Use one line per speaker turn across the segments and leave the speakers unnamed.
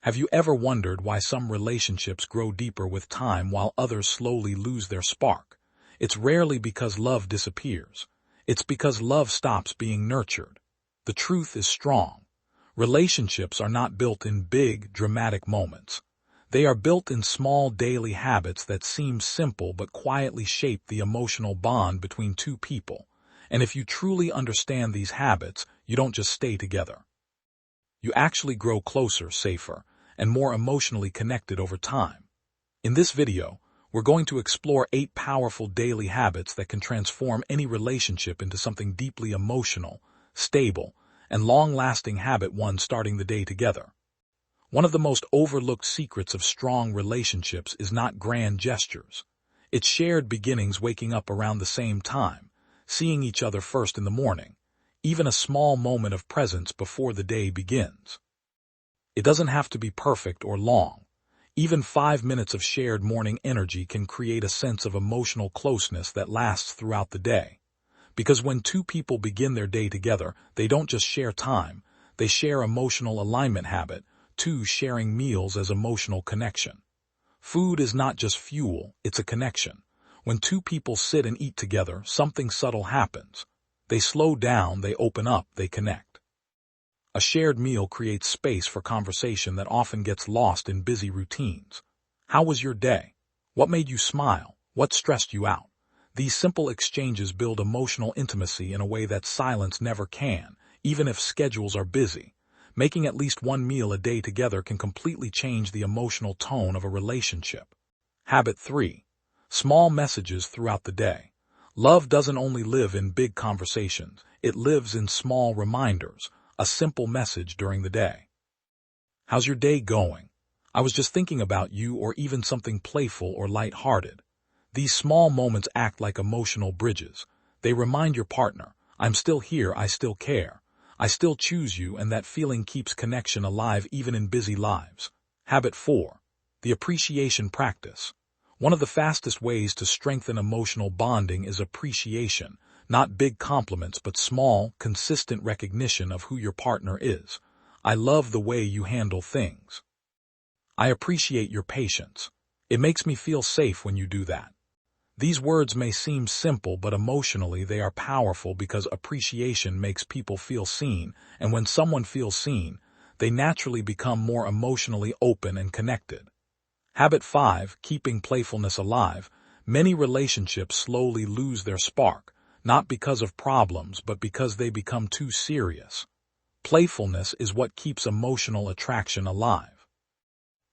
Have you ever wondered why some relationships grow deeper with time while others slowly lose their spark? It's rarely because love disappears. It's because love stops being nurtured. The truth is strong. Relationships are not built in big, dramatic moments. They are built in small daily habits that seem simple but quietly shape the emotional bond between two people. And if you truly understand these habits, you don't just stay together. You actually grow closer, safer, and more emotionally connected over time. In this video, we're going to explore 8 powerful daily habits that can transform any relationship into something deeply emotional, stable, and long-lasting. Habit 1: starting the day together. One of the most overlooked secrets of strong relationships is not grand gestures. It's shared beginnings, waking up around the same time, seeing each other first in the morning, even a small moment of presence before the day begins. It doesn't have to be perfect or long. Even 5 minutes of shared morning energy can create a sense of emotional closeness that lasts throughout the day. Because when two people begin their day together, they don't just share time, they share emotional alignment. Habit 2: sharing meals as emotional connection. Food is not just fuel, it's a connection. When two people sit and eat together, something subtle happens. They slow down, they open up, they connect. A shared meal creates space for conversation that often gets lost in busy routines. How was your day? What made you smile? What stressed you out? These simple exchanges build emotional intimacy in a way that silence never can, even if schedules are busy. Making at least one meal a day together can completely change the emotional tone of a relationship. Habit 3: small messages throughout the day. Love doesn't only live in big conversations, it lives in small reminders. A simple message during the day. How's your day going? I was just thinking about you, or even something playful or light-hearted. These small moments act like emotional bridges. They remind your partner, I'm still here, I still care, I still choose you, and that feeling keeps connection alive even in busy lives. Habit 4: the appreciation practice. One of the fastest ways to strengthen emotional bonding is appreciation. Not big compliments, but small, consistent recognition of who your partner is. I love the way you handle things. I appreciate your patience. It makes me feel safe when you do that. These words may seem simple, but emotionally they are powerful because appreciation makes people feel seen, and when someone feels seen, they naturally become more emotionally open and connected. Habit 5: keeping playfulness alive. Many relationships slowly lose their spark, not because of problems, but because they become too serious. Playfulness is what keeps emotional attraction alive.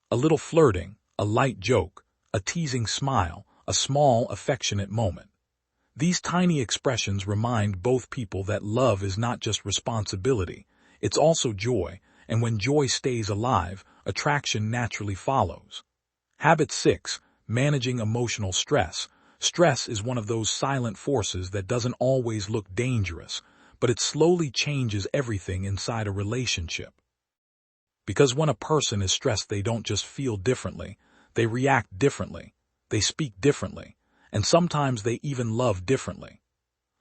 A little flirting, a light joke, a teasing smile, a small, affectionate moment. These tiny expressions remind both people that love is not just responsibility, it's also joy, and when joy stays alive, attraction naturally follows. Habit 6: managing emotional stress. Stress is one of those silent forces that doesn't always look dangerous, but it slowly changes everything inside a relationship. Because when a person is stressed, they don't just feel differently, they react differently, they speak differently, and sometimes they even love differently.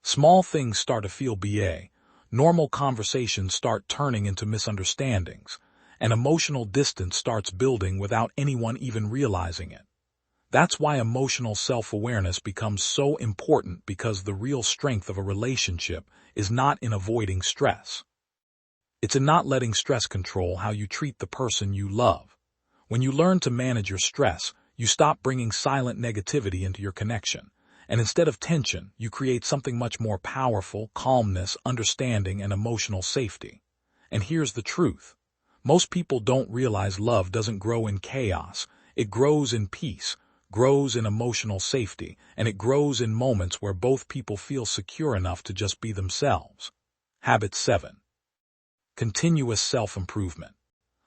Small things start to feel normal conversations start turning into misunderstandings, and emotional distance starts building without anyone even realizing it. That's why emotional self-awareness becomes so important, because the real strength of a relationship is not in avoiding stress. It's in not letting stress control how you treat the person you love. When you learn to manage your stress, you stop bringing silent negativity into your connection, and instead of tension, you create something much more powerful: calmness, understanding, and emotional safety. And here's the truth. Most people don't realize love doesn't grow in chaos, it grows in peace, grows in emotional safety, and it grows in moments where both people feel secure enough to just be themselves. Habit 7: continuous self-improvement.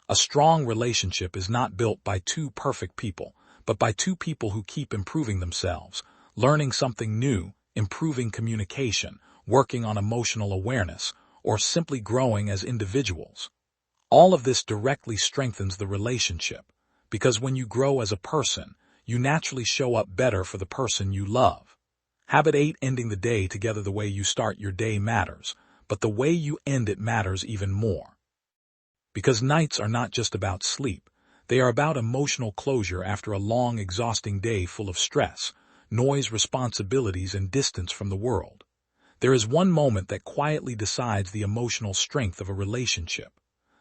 A strong relationship is not built by two perfect people, but by two people who keep improving themselves, learning something new, improving communication, working on emotional awareness, or simply growing as individuals. All of this directly strengthens the relationship, because when you grow as a person, you naturally show up better for the person you love. Habit 8: ending the day together. The way you start your day matters, but the way you end it matters even more. Because nights are not just about sleep, They are about emotional closure after a long, exhausting day full of stress, noise, responsibilities, and distance from the world. There is one moment that quietly decides the emotional strength of a relationship.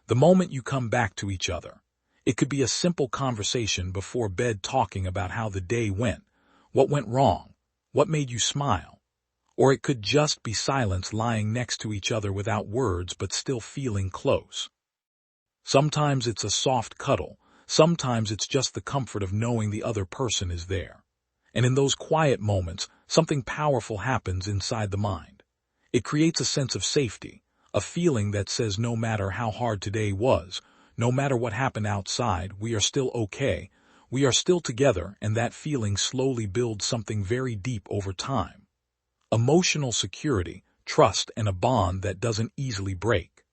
The moment you come back to each other. It could be a simple conversation before bed talking about how the day went, what went wrong, what made you smile. Or it could just be silence lying next to each other without words but still feeling close. Sometimes it's a soft cuddle, sometimes it's just the comfort of knowing the other person is there. And in those quiet moments, something powerful happens inside the mind. It creates a sense of safety, a feeling that says no matter how hard today was, no matter what happened outside, we are still okay, we are still together, and that feeling slowly builds something very deep over time. Emotional security, trust, and a bond that doesn't easily break.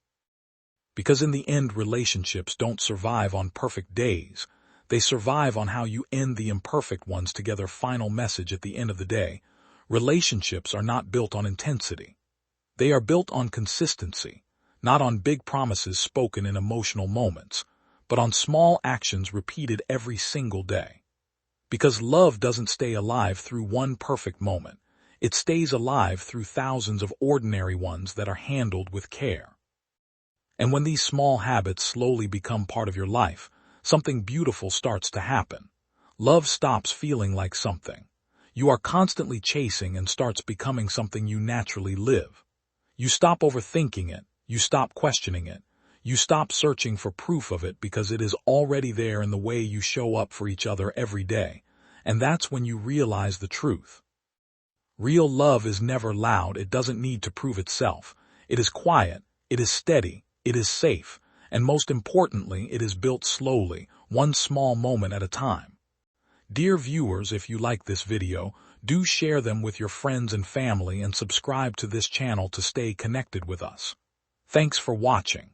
Because in the end, relationships don't survive on perfect days. They survive on how you end the imperfect ones together. Final message at the end of the day. Relationships are not built on intensity. They are built on consistency, not on big promises spoken in emotional moments, but on small actions repeated every single day. Because love doesn't stay alive through one perfect moment. It stays alive through thousands of ordinary ones that are handled with care. And when these small habits slowly become part of your life, something beautiful starts to happen. Love stops feeling like something you are constantly chasing and starts becoming something you naturally live. You stop overthinking it, you stop questioning it, you stop searching for proof of it because it is already there in the way you show up for each other every day. And that's when you realize the truth. Real love is never loud, it doesn't need to prove itself. It is quiet, it is steady, it is safe, and most importantly, it is built slowly, one small moment at a time. Dear viewers, if you like this video, do share them with your friends and family and subscribe to this channel to stay connected with us. Thanks for watching.